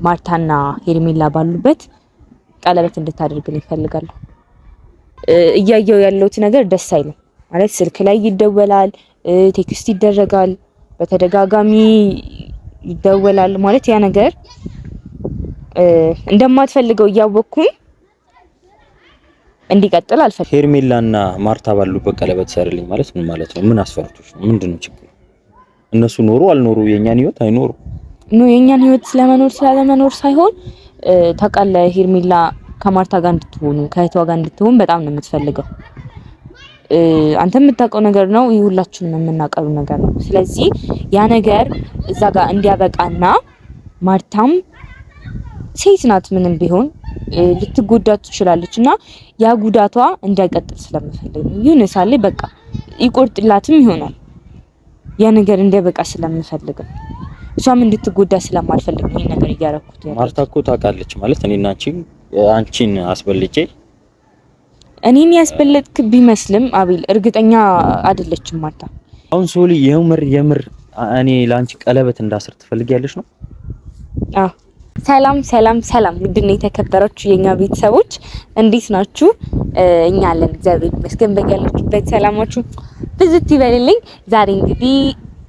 ማርታና ሄርሜላ ባሉበት ቀለበት እንድታደርግልኝ እፈልጋለሁ። እያየው ያለውት ነገር ደስ አይልም ማለት ስልክ ላይ ይደወላል፣ ቴክስት ይደረጋል፣ በተደጋጋሚ ይደወላል ማለት ያ ነገር እንደማትፈልገው እያወቅኩኝ እንዲቀጥል አልፈልግም። ሄርሜላና ማርታ ባሉበት ቀለበት ሰርልኝ ማለት ምን ማለት ነው? ምን አስፈርቶሽ ነው? ምንድነው ችግሩ? እነሱ ኖሩ አልኖሩ የኛን ህይወት አይኖሩ ነው። የኛን ህይወት ስለመኖር ስላለመኖር ሳይሆን ታውቃለህ፣ ሄርሜላ ከማርታ ጋር እንድትሆኑ ከእህቷ ጋር እንድትሆን በጣም ነው የምትፈልገው። አንተ የምታውቀው ነገር ነው፣ ሁላችንም የምናውቀው ነገር ነው። ስለዚህ ያ ነገር እዛ ጋር እንዲያበቃና ማርታም ሴት ናት፣ ምንም ቢሆን ልትጎዳ ትችላለች እና ያ ጉዳቷ እንዳይቀጥል ስለምፈልግ ነው። ይሁን ሳለ በቃ ይቆርጥላትም ይሆናል ያ ነገር እንዲያበቃ ስለምፈልግ ነው። እሷም እንድትጎዳ ስለማልፈልግ ነው ይሄን ነገር እያረኩት። ማርታ እኮ ታውቃለች ማለት እኔና አንቺን አስበልጬ እኔን ያስበለጥክ ቢመስልም አቤል እርግጠኛ አይደለችም ማርታ። አሁን ሶሊ የምር እኔ ላንቺ ቀለበት እንዳስር ትፈልጊያለሽ ነው? አዎ። ሰላም ውድና የተከበራችሁ የኛ ቤተሰቦች እንዴት ናችሁ? እኛ አለን እግዚአብሔር ይመስገን። በያላችሁበት ሰላማችሁ ብዝት ይበልልኝ። ዛሬ እንግዲህ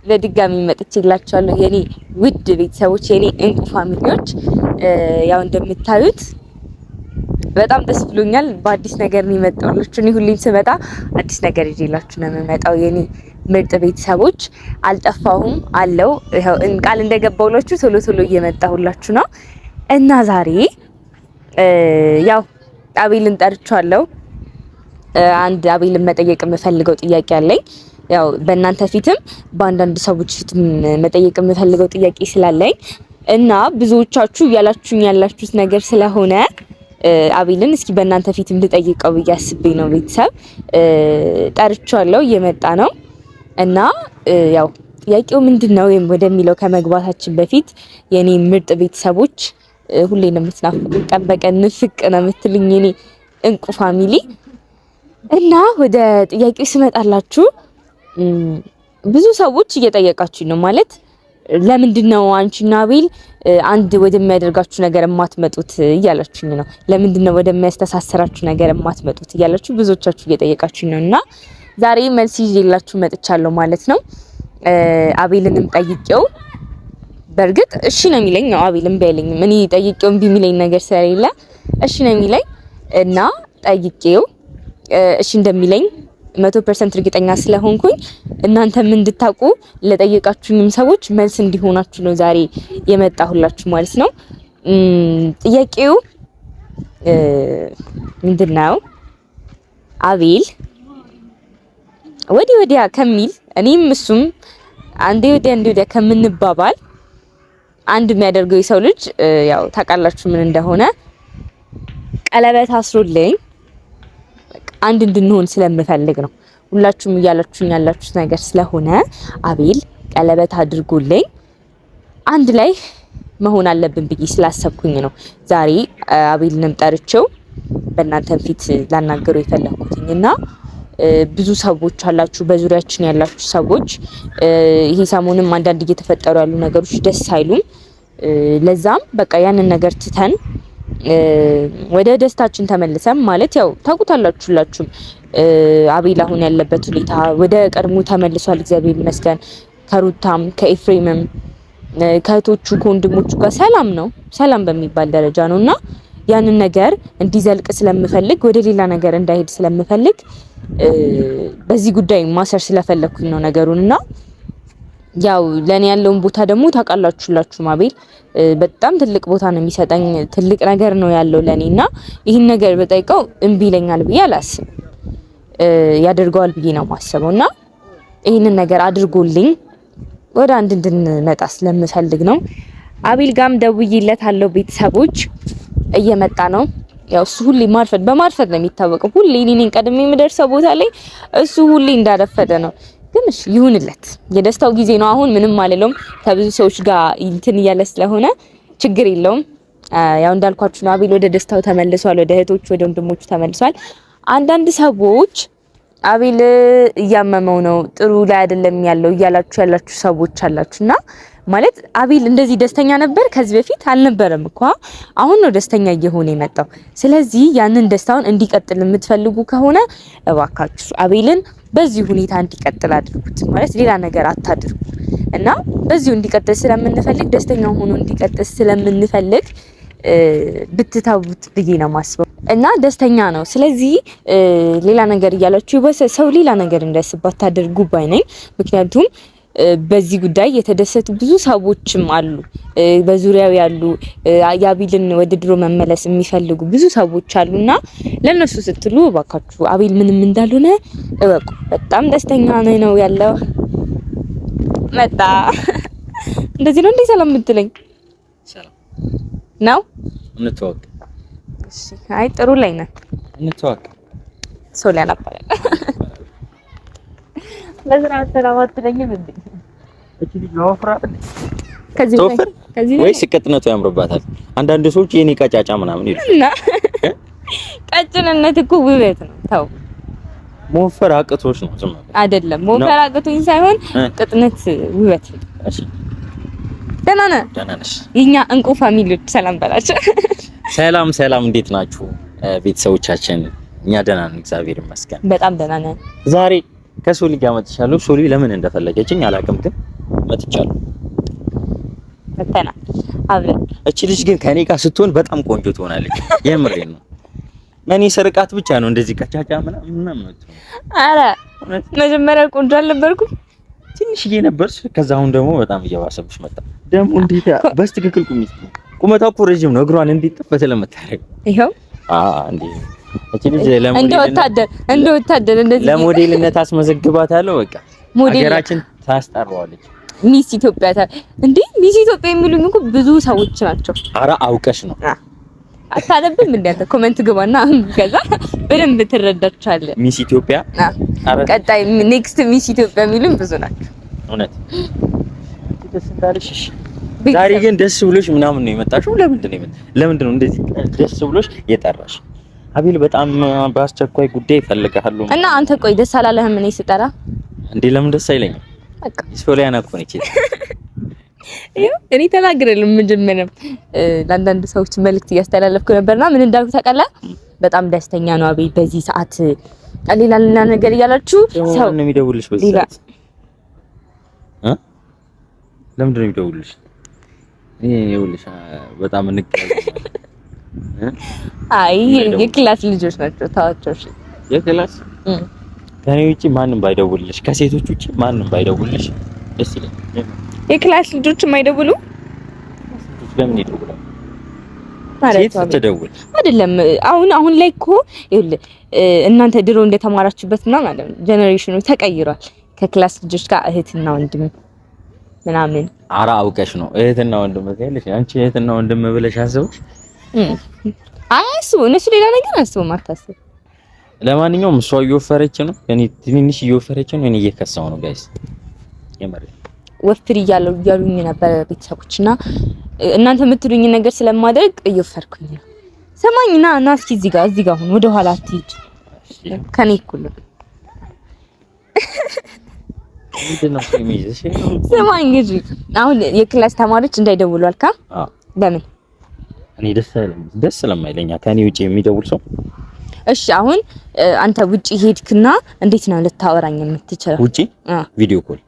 በድጋሚ መጥቼላችኋለሁ የኔ ውድ ቤተሰቦች፣ የኔ እንቁ ፋሚሊዎች። ያው እንደምታዩት በጣም ደስ ብሎኛል። በአዲስ ነገር ነው የመጣሁላችሁ። እኔ ሁሌም ስመጣ አዲስ ነገር ይዤላችሁ ነው የምመጣው የኔ ምርጥ ቤተሰቦች። አልጠፋሁም አለው። ይሄው ቃል እንደገባሁላችሁ ቶሎ እየመጣሁላችሁ ነው እና ዛሬ ያው አቤልን ጠርቻለሁ። አንድ አቤልን መጠየቅ የምፈልገው ጥያቄ አለኝ። ያው በእናንተ ፊትም በአንዳንድ ሰዎች ፊትም መጠየቅ የምፈልገው ጥያቄ ስላለኝ እና ብዙዎቻችሁ ያላችሁት ነገር ስለሆነ አቤልን እስኪ በእናንተ ፊትም ልጠይቀው ብዬ አስቤ ነው። ቤተሰብ ጠርቻለሁ፣ እየመጣ ነው እና ያው ጥያቄው ምንድነው ወደሚለው ከመግባታችን በፊት የኔ ምርጥ ቤተሰቦች ሁሌ ነው የምትናፍቁኝ፣ ቀን በቀን ንፍቅ ነው የምትሉኝ የኔ እንቁ ፋሚሊ እና ወደ ጥያቄው ስመጣላችሁ ብዙ ሰዎች እየጠየቃችሁ ነው ማለት ለምንድነው አንቺና አቤል አንድ ወደሚያደርጋችሁ ነገር የማትመጡት እያላችሁኝ ነው። ለምንድነው ወደሚያስተሳስራችሁ ነገር የማትመጡት እያላችሁ ብዙዎቻችሁ እየጠየቃችሁ ነውና ዛሬ መልስ ይዤላችሁ መጥቻለሁ ማለት ነው። አቤልንም ጠይቄው በርግጥ እሺ ነው የሚለኝ ነው። አቤልም ባይለኝም እኔ ጠይቄው እምቢ የሚለኝ ነገር ስለሌለ እሺ ነው የሚለኝ እና ጠይቄው እሺ እንደሚለኝ 100% እርግጠኛ ስለሆንኩኝ እናንተም እንድታውቁ ለጠየቃችሁኝም ሰዎች መልስ እንዲሆናችሁ ነው ዛሬ የመጣሁላችሁ ማለት ነው። ጥያቄው ምንድነው? አቤል ወዲያ ከሚል እኔም እሱም አንዴ ወዲያ ከምንባባል አንድ የሚያደርገው የሰው ልጅ ያው ታውቃላችሁ ምን እንደሆነ ቀለበት አስሮልኝ አንድ እንድንሆን ስለምፈልግ ነው። ሁላችሁም እያላችሁኝ ያላችሁት ነገር ስለሆነ አቤል ቀለበት አድርጎልኝ አንድ ላይ መሆን አለብን ብዬ ስላሰብኩኝ ነው ዛሬ አቤልንም ጠርቼው በእናንተም ፊት ላናገረው የፈለኩትኝና ብዙ ሰዎች አላችሁ፣ በዙሪያችን ያላችሁ ሰዎች ይሄ ሰሞኑን አንዳንድ እየተፈጠሩ ያሉ ነገሮች ደስ አይሉም። ለዛም በቃ ያንን ነገር ትተን ወደ ደስታችን ተመልሰን ማለት ያው ታውቁታላችሁ ሁላችሁም አቤል አሁን ያለበት ሁኔታ ወደ ቀድሞ ተመልሷል፣ እግዚአብሔር ይመስገን። ከሩታም ከኤፍሬምም ከእህቶቹ ከወንድሞቹ ጋር ሰላም ነው፣ ሰላም በሚባል ደረጃ ነውና ያንን ነገር እንዲዘልቅ ስለምፈልግ ወደ ሌላ ነገር እንዳይሄድ ስለምፈልግ በዚህ ጉዳይ ማሰር ስለፈለኩኝ ነው ነገሩንና ያው ለኔ ያለውን ቦታ ደግሞ ታውቃላችሁላችሁ። አቤል በጣም ትልቅ ቦታ ነው የሚሰጠኝ፣ ትልቅ ነገር ነው ያለው ለኔና ይህን ነገር በጠይቀው እምቢ ይለኛል ብዬ አላስብም። ያደርገዋል ብዬ ነው ማስበውና ይህንን ነገር አድርጎልኝ ወደ አንድ እንድንመጣ ስለምፈልግ ነው። አቤል ጋም ደውዬለታለሁ። ቤተሰቦች እየመጣ ነው። ያው እሱ ሁሌ በማርፈድ ነው የሚታወቀው። ሁሌ እኔ ነኝ ቀድሜ የምደርሰው ቦታ ላይ፣ እሱ ሁሌ እንዳረፈደ ነው። ግን እሺ ይሁንለት፣ የደስታው ጊዜ ነው። አሁን ምንም አልለውም። ከብዙ ሰዎች ጋር እንትን እያለ ስለሆነ ችግር የለውም። ያው እንዳልኳችሁ ነው አቤል ወደ ደስታው ተመልሷል፣ ወደ እህቶቹ ወደ ወንድሞቹ ተመልሷል። አንዳንድ ሰዎች አቤል እያመመው ነው ጥሩ ላይ አይደለም ያለው ያላችሁ ሰዎች አላችሁና ማለት አቤል እንደዚህ ደስተኛ ነበር ከዚህ በፊት አልነበረም እኮ አሁን ነው ደስተኛ እየሆነ የመጣው ስለዚህ ያንን ደስታውን እንዲቀጥል የምትፈልጉ ከሆነ እባካችሁ አቤልን በዚህ ሁኔታ እንዲቀጥል አድርጉት ማለት ሌላ ነገር አታድርጉ እና በዚሁ እንዲቀጥል ስለምንፈልግ ደስተኛ ሆኖ እንዲቀጥል ስለምንፈልግ ብትታውት ብዬ ነው ማስበው እና ደስተኛ ነው ስለዚህ ሌላ ነገር እያላችሁ ሰው ሌላ ነገር እንዳይስባት ታደርጉ ባይ ነኝ ምክንያቱም በዚህ ጉዳይ የተደሰቱ ብዙ ሰዎችም አሉ በዙሪያው ያሉ አቤልን ወደ ድሮ መመለስ የሚፈልጉ ብዙ ሰዎች አሉና ለነሱ ስትሉ ባካችሁ አቤል ምንም እንዳልሆነ እወቁ በጣም ደስተኛ ነው ያለው መጣ እንደዚህ ነው እንዴ ሰላም የምትለኝ ሰላም ነው እንተዋወቅ እሺ አይ ጥሩ ላይ ነህ እንተዋወቅ ሶሊያና አባላል ለዝራ ሰላም አትለኝም እንዴ እቺ ልጅ ወፍራ ከዚህ ወይስ ቅጥነቱ ያምርባታል አንዳንድ ሰዎች የኔ ቀጫጫ ምናምን ይሉ እና ቀጭንነት እኮ ውበት ነው ተው ሞፈር አቅቶሽ ነው ዝም አይደለም ሞፈር አቅቶኝ ሳይሆን ቅጥነት ውበት እሺ ደህና ነሽ የኛ እንቁ ፋሚሊዎች ሰላም በላቸው ሰላም እንዴት ናችሁ ቤተሰቦቻችን እኛ ደህና ነን እግዚአብሔር ይመስገን በጣም ደህና ነን ዛሬ ከሶሊ ጋር መጥቻለሁ ሶሊ ለምን እንደፈለገችኝ አላውቅም ግን መጥቻለሁ መተና አብረን እቺ ልጅ ግን ከኔ ጋር ስትሆን በጣም ቆንጆ ትሆናለች የምሬን ነው እኔ ሰርቃት ብቻ ነው እንደዚህ ቀጫጫ ምናምን ነው አረ መጀመሪያ ቆንጆ አልነበርኩም ትንሽዬ ነበርሽ ከዛ አሁን ደግሞ በጣም እየባሰብሽ መጣ ደግሞ እንዴት በስትክክል ቁመቷ እኮ ረጅም ነው እግሯን እንዴት ጥፈት ለምታረግ ይሄው እንዴ እቺ ልጅ እንደ ወታደር እንደዚህ ለሞዴልነት አስመዘግባታለሁ በቃ ሀገራችን ታስጠራዋለች ሚስ ኢትዮጵያ እንዴ ሚስ ኢትዮጵያ የሚሉኝ እኮ ብዙ ሰዎች ናቸው አረ አውቀሽ ነው አታነብም እንዴ አንተ ኮሜንት ግባና ከዛ በደንብ ትረዳቻለህ ሚስ ኢትዮጵያ ቀጣይ ኔክስት ሚስ ኢትዮጵያ የሚሉኝ ብዙ ናቸው እውነት ደስ እንዳለሽ ዛሬ ግን ደስ ብሎሽ ምናምን ነው የመጣሽው ለምንድን ነው እንደዚህ ደስ ብሎሽ የጠራሽ አቤል በጣም በአስቸኳይ ጉዳይ ይፈልጋሉ እና አንተ ቆይ ደስ አላለህም እኔ ስጠራ እንዴ ለምን ደስ አይለኝም በቃ ሶሊያና እኮ ነች እኔ ተናግሬልም መጀመሪያም ለአንዳንድ ሰዎች መልእክት እያስተላለፍኩ ነበርና ምን እንዳልኩ ታውቃለህ በጣም ደስተኛ ነው አቤል በዚህ ሰዓት ሌላ ነገር እያላችሁ ሰው ነው የሚደውልሽ በዚህ ሰዓት ለምንድን ነው የሚደውልሽ ይኸውልሽ በጣም አይ የክላስ ልጆች ናቸው ታዋቸው የክላስ ከኔ ውጪ ማንንም ባይደውልሽ ከሴቶች ውጪ ማንንም ባይደውልሽ ደስ ይለኛል የክላስ ልጆች የማይደውሉ ለምን ይደውላሉ ሴት ተደውል አይደለም አሁን ላይ እኮ ይኸውልህ እናንተ ድሮ እንደተማራችሁበትና ማለት ነው ጄኔሬሽኑ ተቀይሯል ከክላስ ልጆች ጋር እህትና ወንድም ምናምን አራ አውቀሽ ነው እህትና ወንድም ትያለሽ አንቺ እህትና ወንድም ብለሽ አስበሽ እነሱ ሌላ ነገር አስበው ማታስብ ለማንኛውም እሷ እየወፈረች ነው እኔ ትንሽ እየወፈረች ነው እኔ እየከሳው ነው ጋይስ የመረ ወፍሪ ያሉኝ ነበር ቤተሰቦችና እናንተ የምትሉኝ ነገር ስለማደርግ እየወፈርኩኝ ነው ሰማኝና እና እስኪ እዚህ ጋር አሁን ወደ ኋላ አትሂድ ከኔ እኩል ምንድነው የሚይዝሽ ሰማኝ እንግዲህ አሁን የክላስ ተማሪዎች እንዳይደውሉ አልካ ለምን እኔ ደስ ስለማይለኛ ከኔ ውጪ የሚደውል ሰው እሺ አሁን አንተ ውጪ ሄድክና እንዴት ነው ልታወራኝ የምትችለው ውጪ ቪዲዮ ኮል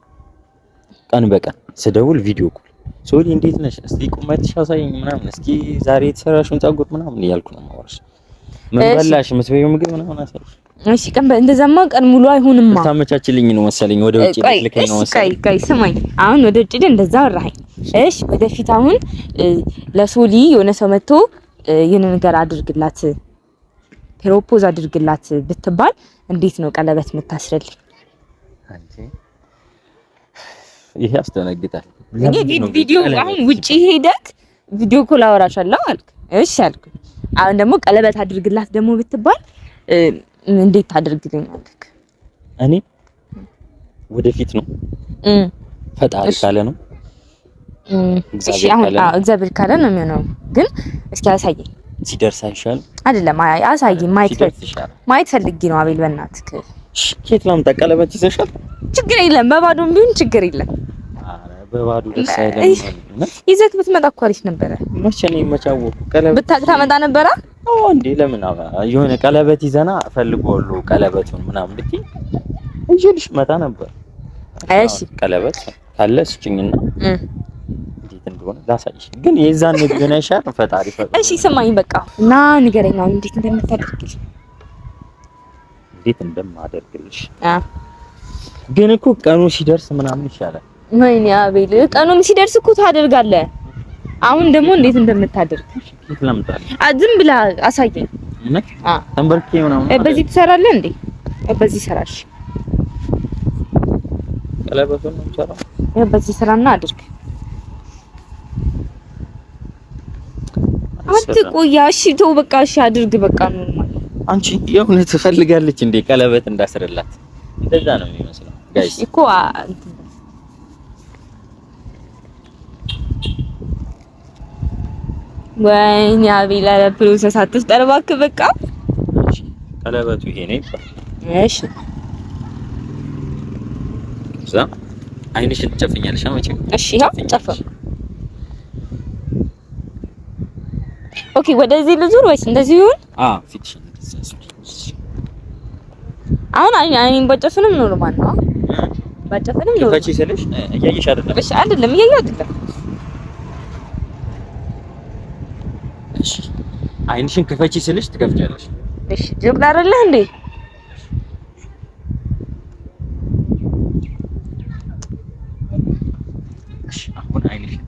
ቀን በቀን ስደውል ቪዲዮ ኮል ሶሊ እንዴት ነሽ እስቲ ቁመትሽ አሳይኝ ምናምን እስኪ ዛሬ የተሰራሽውን ፀጉር ምናምን እያልኩ ነው የማወራሽ ምን በላሽ የምትበይው ምግብ ምናምን አሳይሽ እሺ ቀን እንደዛማ ቀን ሙሉ አይሆንማ ታመቻችልኝ ነው መሰለኝ ወደ ውጪ ልከኝ ነው መሰለኝ ቆይ ስማኝ አሁን ወደ ውጪ እንደዛ አወራኸኝ እሺ ወደፊት አሁን ለሶሊ የሆነ ሰው መጥቶ የሆነ ነገር አድርግላት ፕሮፖዝ አድርግላት ብትባል እንዴት ነው ቀለበት የምታስረልኝ አንቺ ይሄ አስተናግጣል ቪዲዮ አሁን ውጪ ሄደክ ቪዲዮ ኮል አወራሻለሁ አልክ እሺ አልኩ አሁን ደግሞ ቀለበት አድርግላት ደግሞ ብትባል እንዴት ታደርግልኛለህ እኔ ወደፊት ነው ፈጣሪ ካለ ነው እግዚአብሔር ካለ ነው የሚሆነው ግን እስኪ አሳየኝ ሲደርስ አይሻል አይደለም አሳየኝ ማየት ፈልጌ ነው አቤል በእናትህ ኬት ላምጣ? ቀለበት ይዘሻል? ችግር የለም በባዶም ቢሆን ችግር የለም። አረ በባዶ ደስ አይልም። ይዘት ብትመጣ እኮ አሪፍ ነበረ። መቼ ነው የመጫወቱ? ቀለበት ብታቅ ታመጣ ነበረ። አዎ እንዴ ለምን የሆነ ቀለበት ይዘና ፈልጎልው ቀለበቱን ምናምን ብትይ እንጂልሽ መጣ ነበር። እሺ ቀለበት ካለ ስጭኝና እንዴት እንደሆነ ላሳይሽ። ግን የዛን ግን አይሻል ፈጣሪ ፈጣሪ። እሺ ስማኝ በቃ እና ንገረኝ አሁን እንዴት እንደምታደርግልሽ። እንዴት እንደማደርግልሽ ግን እኮ ቀኑ ሲደርስ ምናምን ይሻላል። ወይኔ አቤል ቀኑም ሲደርስ እኮ ታደርጋለህ። አሁን ደግሞ እንዴት እንደምታደርግ እንዴት ላምጣልህ? ዝም ብላ አሳየኝ። ተንበርኬ ምናምን በዚህ ትሰራለህ እንዴ? በዚህ ሰራሽ ቀለበቱን ነው የምሰራው። በዚህ ስራና አድርግ። አትቆያ። እሺ ተው በቃ እሺ አድርግ በቃ ኖርማል። አንቺ የእውነት ትፈልጋለች እንዴ ቀለበት እንዳስርላት? እንደዛ ነው የሚመስለው ጋይስ እኮ ወይኔ አቤል አለ ፕሮሰስ አትፍጠር እባክህ በቃ። እሺ ቀለበቱ ይሄ ነው ይባል። እሺ እዛ አይንሽን ትጨፍኛለሽ አመጪ። እሺ ያው ጨፈር። ኦኬ ወደዚህ ልዙር ወይስ እንደዚህ ይሁን? ፊክሽን አሁን አይኔን በጨፍንም ኖርማል ነው። በጨፍንም ኖርማል ከፈቺ ስልሽ እያየሽ አይደለም? እሺ አይደለም እያየሁ አይደለም። እሺ አይንሽን ከፈቺ ስልሽ ትከፍቻለሽ። እሺ ጀብላ አይደለ እንዴ? እሺ አሁን አይንሽን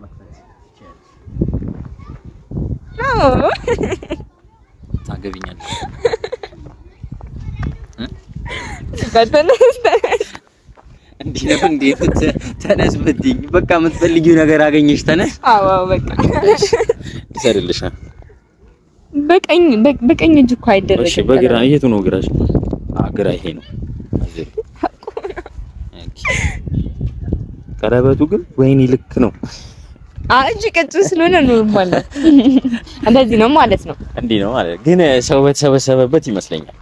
መክፈት ታገቢኛለሽ? እንዴ ነው እንዴ? ተነስ ብትይኝ በቃ የምትፈልጊው ነገር አገኘሽ። ተነስ። አዎ በቃ ይሰልልሽ። በቀኝ እጅ እኮ አይደረግም። እሺ በግራ የቱ ነው ግራሽ? ግራ ይሄ ነው። ቀለበቱ ግን ወይኔ ልክ ነው። እጅ ቀጭ ስለሆነ ኖርማል ነው። እንደዚህ ነው ማለት ነው። እንዲህ ነው ማለት ግን ሰው በተሰበሰበበት ይመስለኛል።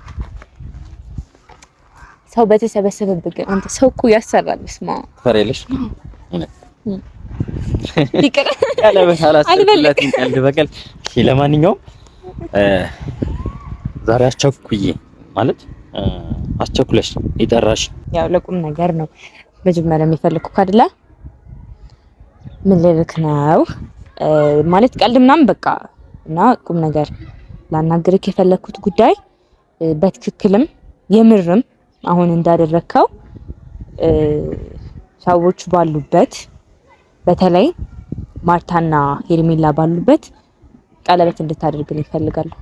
ሰው በተሰበሰበበት ግን አንተ ሰው እኮ ያሰራል። ስማ ፈሬልሽ ይቅር ቀለበት አላስፈልግም። ቀልድ በቀል። ለማንኛውም ዛሬ አስቸኩዬ ማለት አስቸኩለሽ ይጠራሽ ያው ለቁም ነገር ነው መጀመሪያ የሚፈልኩት አይደለ? ምን ልልክ ነው ማለት ቀልድ ምናምን በቃ እና ቁም ነገር ላናግርክ የፈለኩት ጉዳይ በትክክልም የምርም አሁን እንዳደረከው ሰዎች ባሉበት በተለይ ማርታና ሄርሜላ ባሉበት ቀለበት እንድታደርግልኝ እፈልጋለሁ።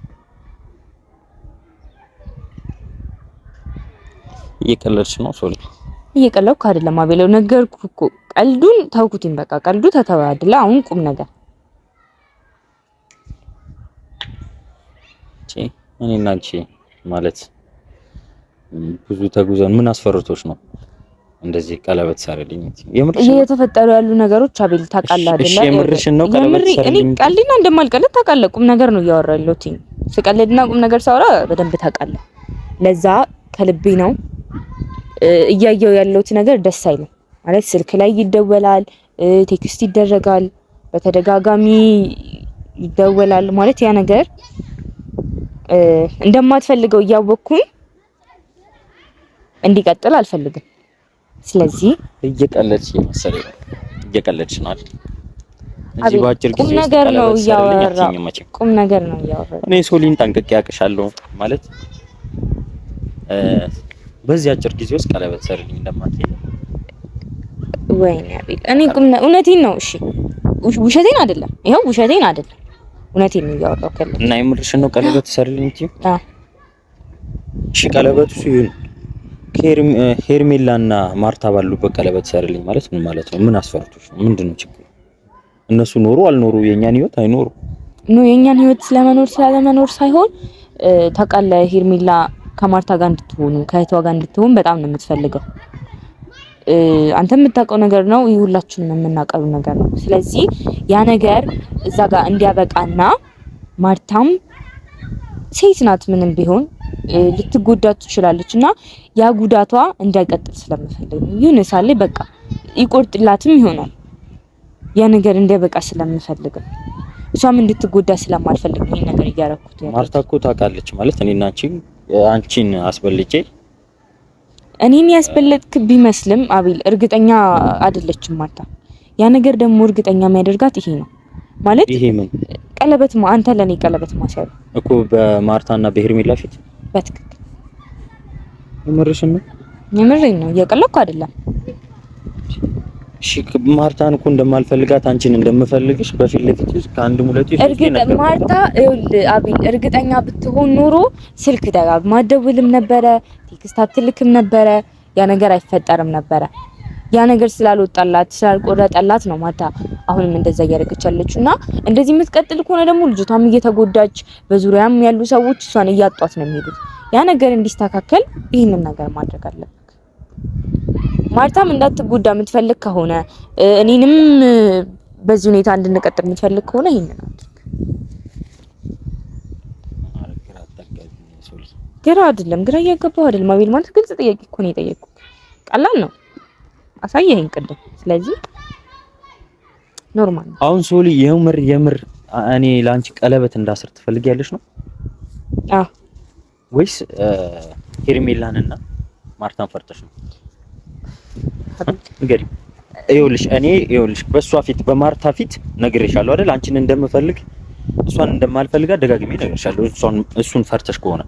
እየቀለድሽ ነው? ሶሪ እየቀለድኩ አይደለም አቤለው፣ ነገርኩህ እኮ ቀልዱን ተውኩትኝ። በቃ ቀልዱ ተተው አይደለ? አሁን ቁም ነገር እኔና አንቺ ማለት ብዙ ተጉዘን ምን አስፈርቶሽ ነው እንደዚህ ቀለበት ሳረልኝ? የምርሽ እየተፈጠሩ ያሉ ነገሮች አቤል ታውቃለህ አይደለ? እሺ የምርሽን ነው? ቀለበት ሳረልኝ እኔ ቀልድና እንደማልቀልድ ታውቃለህ። ቁም ነገር ነው እያወራሁ ያለሁት። ስቀልድና ቁም ነገር ሳወራ በደንብ ታውቃለህ። ለዛ ከልቤ ነው እያየሁ ያለሁት ነገር ደስ አይልም ማለት ስልክ ላይ ይደወላል፣ ቴክስት ይደረጋል፣ በተደጋጋሚ ይደወላል ማለት ያ ነገር እንደማትፈልገው እያወቅኩኝ እንዲቀጥል አልፈልግም። ስለዚህ እየቀለድሽ መሰለኝ ነው። እየቀለድሽ ነው አይደል? እዚህ ባጭር ጊዜ ቁም ነገር ነው እያወራሁ ቁም ነገር ነው እያወራሁ እኔ ሶሊን ጠንቅቄ አቅሻለሁ ማለት በዚህ አጭር ጊዜ ውስጥ ቀለበት ሰርልኝ እንደማትይ ወይኔ አቤል እኔ እውነቴን ነው። እሺ ውሸቴን አይደለም፣ ይሄው ውሸቴን አይደለም፣ እውነቴን ነው እያወራሁ ከለ እና የምርሽን ነው ቀለበት ሰርልኝ እንጂ እሺ ቀለበቱ ሲሆን ሄርሜላና ማርታ ባሉበት ቀለበት ሰርልኝ ማለት ምን ማለት ነው? ምን አስፈርቶሽ ነው? ምንድነው ችግሩ? እነሱ ኖሩ አልኖሩ የኛን ህይወት አይኖሩ ነው። የኛን ህይወት ስለመኖር ስላለመኖር ሳይሆን ታውቃለህ ሄርሜላ ከማርታ ጋር እንድትሆኑ ከእህቷ ጋር እንድትሆን በጣም ነው የምትፈልገው። አንተ የምታውቀው ነገር ነው፣ ሁላችንም የምናውቀው ነገር ነው። ስለዚህ ያ ነገር እዛ ጋር እንዲያበቃና ማርታም ሴት ናት ምንም ቢሆን ልትጎዳ ትችላለች እና ያ ጉዳቷ እንዳይቀጥል ስለምፈልግ ነው። ይሁን ሳለ በቃ ይቆርጥላትም ይሆናል ያ ነገር እንዳይበቃ ስለምፈልግ ነው። እሷም እንድትጎዳ ስለማልፈልግ ነው ይሄን ነገር እያደረኩት ያለው። ማርታ እኮ ታውቃለች ማለት እኔና አንቺን አስበልጬ እኔን ያስበለጥክ ቢመስልም አቤል እርግጠኛ አይደለችም ማርታ። ያ ነገር ደግሞ እርግጠኛ የሚያደርጋት ይሄ ነው ማለት ይሄ ምን ቀለበት አንተ ለኔ ቀለበት ማሰሩ እኮ በማርታና በሄርሜላ ፊት በትክክል የምርሽን ነው? የምሬን ነው፣ እየቀለድኩ አይደለም። እሺ ማርታን እኮ እንደማልፈልጋት አንቺን እንደምፈልግሽ በፊት ለፊት ከአንድ ሙለቱ ማርታ አቤል እርግጠኛ ብትሆን ኖሮ ስልክ ደጋግማ አትደውልም ነበረ፣ ቴክስት አትልክም ነበረ፣ ያ ነገር አይፈጠርም ነበረ። ያ ነገር ስላልወጣላት ስላልቆረጠላት ነው ማርታ አሁንም እንደዛ እያደረገች ያለችውና እንደዚህ የምትቀጥል ከሆነ ደግሞ ልጅቷም እየተጎዳች በዙሪያም ያሉ ሰዎች እሷን እያጧት ነው የሚሄዱት። ያ ነገር እንዲስተካከል ይህንን ነገር ማድረግ አለብን። ማርታም እንዳትጎዳ የምትፈልግ ከሆነ እኔንም በዚህ ሁኔታ እንድንቀጥል የምትፈልግ ከሆነ ይሄንን አድርግ። ግራ አይደለም፣ ግራ እያገባው አይደለም አቤል። ማለት ግልጽ ጥያቄ እኮ ነው የጠየቅኩት። ቀላል ነው፣ አሳየኸኝ ቅድም። ስለዚህ ኖርማል ነው። አሁን ሶሊ የምር እኔ ላንቺ ቀለበት እንዳስር ትፈልጊያለሽ ነው? አዎ። ወይስ ሄርሜላንና ማርታን ፈርተሽ ነው? እንግዲህ ይኸውልሽ በሷ ፊት በማርታ ፊት ነግሬሻለሁ አይደል? አንቺን እንደምፈልግ እሷን እንደማልፈልጋ ደጋግሜ ነግሬሻለሁ። እሱን ፈርተሽ ከሆነ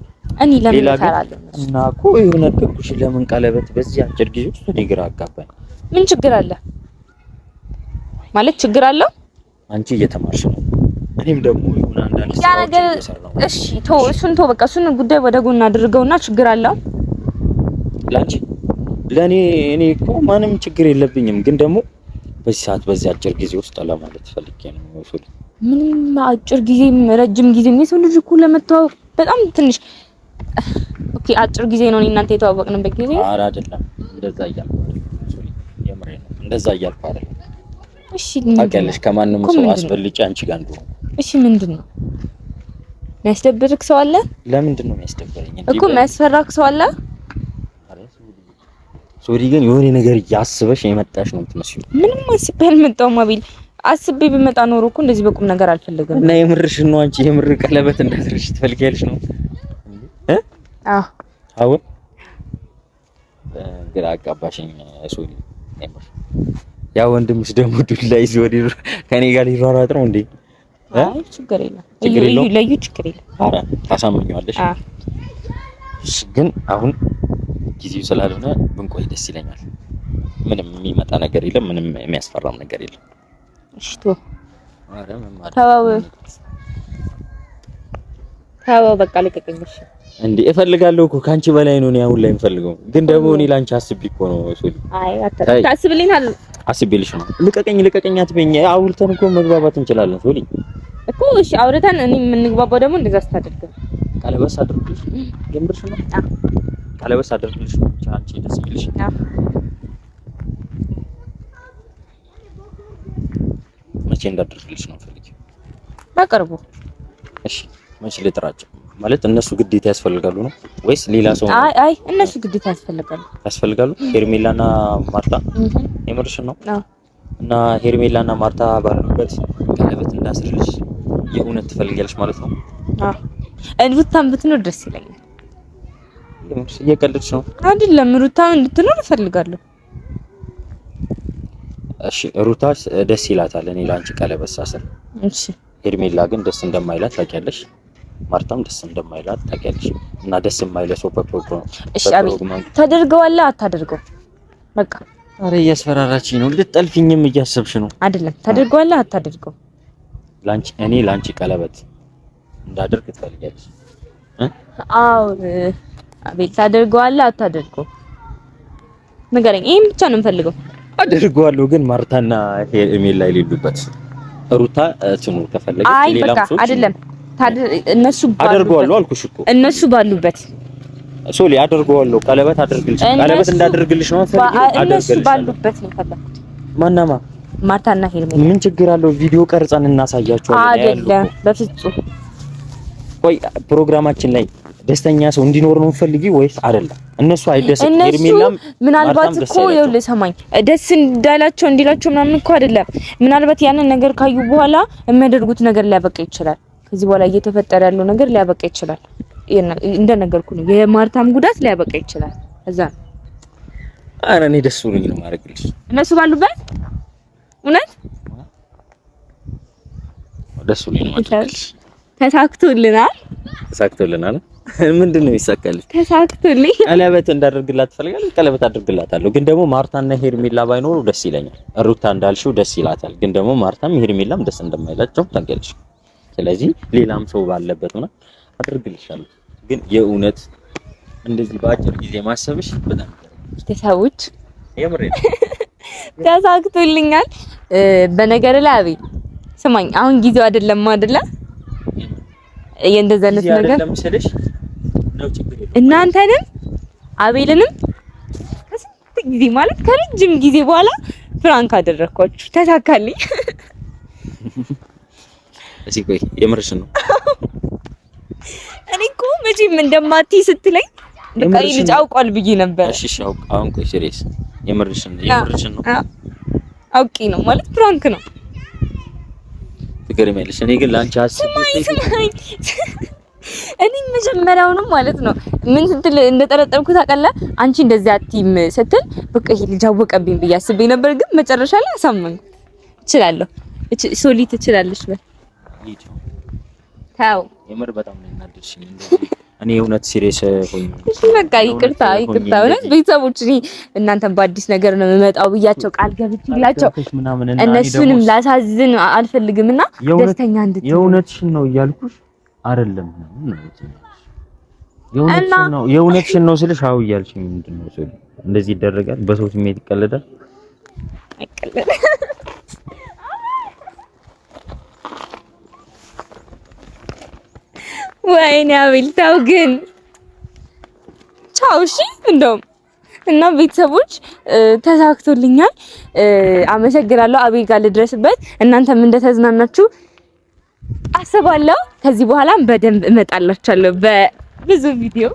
እኔ ለምን እፈራለሁ? እና እኮ የሆነ ነገርኩሽ። ለምን ቀለበት በዚህ አጭር ጊዜ ውስጥ እኔ ግራ አጋባኝ። ምን ችግር አለ ማለት ችግር አለው? አንቺ እየተማርሽ ነው፣ እኔም ደግሞ የሆነ አንዳንድ ስራዎች እየሰራሁ ነው። እሺ እሱን በቃ እሱን ጉዳይ ወደ ጎን አድርገውና ችግር አለው ላንቺ ለኔ እኔ እኮ ማንም ችግር የለብኝም፣ ግን ደግሞ በዚህ ሰዓት በዚህ አጭር ጊዜ ውስጥ ለማለት ፈልጌ ነው። ወሰድ ምንም አጭር ጊዜም ረጅም ጊዜም የሰው ልጅ እኮ ለመተዋወቅ በጣም ትንሽ ኦኬ፣ አጭር ጊዜ ነው እናንተ የተዋወቅንበት ጊዜ። ኧረ አይደለም እንደዛ እያልኩ የምሬ ነው፣ እንደዛ እያልኩ አይደለም። እሺ ታውቂያለሽ፣ ከማንም ሰው አስበልጬ አንቺ ጋር እንደሆነ። እሺ ምንድነው የሚያስደብርክ ሰው አለ? ለምንድን ነው የሚያስደብረኝ እኮ የሚያስፈራክ ሰው አለ? ሶሪ ግን የሆነ ነገር እያስበሽ የመጣሽ ነው የምትመስለው። ምንም አስቤ አልመጣሁም አቤል። አስቤ ብመጣ ኖሮ እኮ እንደዚህ በቁም ነገር አልፈልግም። እና የምርሽን ነው አንቺ? የምር ቀለበት እንዳስርሽ ትፈልጊያለሽ ነው? አዎ ግራ አጋባሽኝ ሶሪ። የምር ያ ወንድምሽ ደግሞ ዱላ ይዞ ከኔ ጋር ሊሯሯጥ ነው እንዴ? አይ ችግር የለም፣ ለዩ ችግር የለም። ኧረ ታሳምኛለሽ። ግን አሁን ጊዜው ስላልሆነ ብንቆይ ደስ ይለኛል። ምንም የሚመጣ ነገር የለም፣ ምንም የሚያስፈራም ነገር የለም። እሺ ኧረ መማር ታው በቃ ልቀቀኝ። እሺ እንዴ እፈልጋለሁ እኮ ካንቺ በላይ ነው እኔ አሁን ላይ የምፈልገው። ግን ደግሞ እኔ ላንቺ አስቤ እኮ ነው ሶሊ። አይ አታስብልኝ። አስቤልሽ ነው። ልቀቀኝ አትበኝ። አውርተን እኮ መግባባት እንችላለን ሶሊ እኮ። እሺ አውርተን እኔ የምንግባባው ደግሞ እንደዛ ስታደርግ ቀለበት አድርግልሽ ጀምርሽ ነው። ቀለበት አድርግልሽ ነው አንቺ ደስ የሚልሽ። መቼ እንዳደርግልሽ ነው ፈልጊው? በቅርቡ። እሺ መቼ ልጥራቸው? ማለት እነሱ ግዴታ ያስፈልጋሉ ነው ወይስ ሌላ ሰው? አይ እነሱ ግዴታ ያስፈልጋሉ። ሄርሜላና ማርታ የምርሽ ነው? እና ሄርሜላና ማርታ ባሉበት ቀለበት እንዳስርልሽ የእውነት ትፈልጊያለሽ ማለት ነው? ሩታም ብትኖር ደስ ይለኛል። የምርሽ እየቀለድሽ ነው? አይደለም፣ ሩታም እንድትኖር እፈልጋለሁ። እሺ ሩታ ደስ ይላታል እኔ ላንቺ ቀለበት ሳስር። እሺ ሄርሜላ ግን ደስ እንደማይላት ታውቂያለሽ። ማርታም ደስ እንደማይላት ታውቂያለሽ። እና ደስ የማይለው ሰው በፕሮግራም እሺ አቤት ታደርገዋለህ አታደርገው? በቃ አረ እያስፈራራችኝ ነው። ልትጠልፊኝም እያሰብሽ ነው አይደለም? ታደርገዋለህ አታደርገው? ላንቺ ቀለበት እንዳደርግ ትፈልጊያለሽ? አዎ አቤት ታደርገዋለህ አታደርገው? ንገረኝ። ይሄን ብቻ ነው የምፈልገው። አደርገዋለሁ ግን ማርታና ሄርሜላ የሌሉበት ሩታ ትኑር ከፈለገች ሌላም ሰው አይደለም። እነሱ አደርገዋለሁ አልኩሽ እኮ እነሱ ባሉበት ሶሊ አደርገዋለሁ። ቀለበት አደርግልሽ፣ ቀለበት እንዳደርግልሽ ነው ፈልጊ። እነሱ ባሉበት ነው ፈለኩት። ማናማ ማርታና ሄርሜላ። ምን ችግር አለው? ቪዲዮ ቀርጸን እናሳያቸዋለን። አይደለም በፍጹም። ቆይ ፕሮግራማችን ላይ ደስተኛ ሰው እንዲኖር ነው ፈልጊው ወይስ አይደለም? እነሱ አይደሰት ሄርሜላም ምናልባት እኮ ይኸውልህ ሰማኝ ደስ እንዳላቸው እንዲላቸው ምናምን እኮ አይደለም። ምናልባት ያንን ነገር ካዩ በኋላ የሚያደርጉት ነገር ሊያበቃ ይችላል። ከዚህ በኋላ እየተፈጠረ ያለው ነገር ሊያበቃ ይችላል። እንደነገርኩ ነው የማርታም ጉዳት ሊያበቃ ይችላል። እዛ ኧረ እኔ ደስ ብሎኝ ነው ማረግልሽ እነሱ ባሉበት እውነት ደስ ብሎኝ ነው ማረግልሽ። ተሳክቶልናል። ምንድን ነው ይሳካልሽ? ተሳክቶልኝ ቀለበት እንዳደርግላት ትፈልጋለች። ቀለበት አድርግላታለሁ። ግን ደግሞ ማርታና ሄርሜላ ባይኖሩ ደስ ይለኛል። ሩታ እንዳልሽው ደስ ይላታል። ግን ደግሞ ማርታም ሄርሜላም ደስ እንደማይላቸው ታውቂያለሽ። ስለዚህ ሌላም ሰው ባለበት ሆነ አድርግልሻለሁ። ግን የእውነት እንደዚህ በአጭር ጊዜ ማሰብሽ በጣም ተሳውች የምሬ ተሳክቶልኛል። በነገር ላይ አቤል ስማኝ፣ አሁን ጊዜው አይደለም አይደለ? የእንደዛ አይነት ነገር አይደለም ስልሽ ነው ችግር የለም። እናንተንም አቤልንም ከስንት ጊዜ ማለት ከረጅም ጊዜ በኋላ ፍራንክ አደረኳችሁ። ተሳካልኝ። እዚህ ቆይ የምርሽ ነው? እኔ እኮ መቼም እንደማትይ ስትለኝ በቃ ልጅ አውቋል ብዬ ነበር። እሺ እሺ አሁን ቆይ ሲሪየስ የምርሽ ነው? የምርሽ ነው? አውቄ ነው ማለት ፍራንክ ነው። ትገርሚያለሽ። እኔ ግን ላንቺ አስቤ እኔ መጀመሪያውንም ማለት ነው ምን ስትል እንደጠረጠርኩት ታውቃለህ? አንቺ እንደዚህ አትይም ስትል በቃ ይሄ ልጅ አወቀብኝ ብዬ አስቤ ነበር። ግን መጨረሻ ላይ አሳመንኩ። እችላለሁ ሶሊ ትችላለሽ በል ታው የምር በጣም ነው እናድርሽኝ። እንደዚህ እኔ እውነት ሲሪየስ ሆኝ በቃ ይቅርታ እውነት ቤተሰቦች እኔ እናንተን በአዲስ ነገር ነው የምመጣው ብያቸው ቃል ገብቼላቸው እነሱንም ላሳዝን አልፈልግምና ደስተኛ እንድትሆኑ የእውነትሽን ነው እያልኩሽ አይደለም። የእውነትሽን ነው ስልሽ አው እያልሽኝ ምንድን ነው ሶሊ? እንደዚህ ይደረጋል? በሰው ስሜት ይቀለዳል? አይቀለድም። ወይኔ አቤል ተው ግን ቻው። እሺ እንደውም እና ቤተሰቦች ተሳክቶልኛል። አመሰግናለሁ። አቤል ጋር ልድረስበት። እናንተም እንደተዝናናችሁ አስባለሁ። ከዚህ በኋላም በደንብ እመጣላችኋለሁ በብዙ ቪዲዮ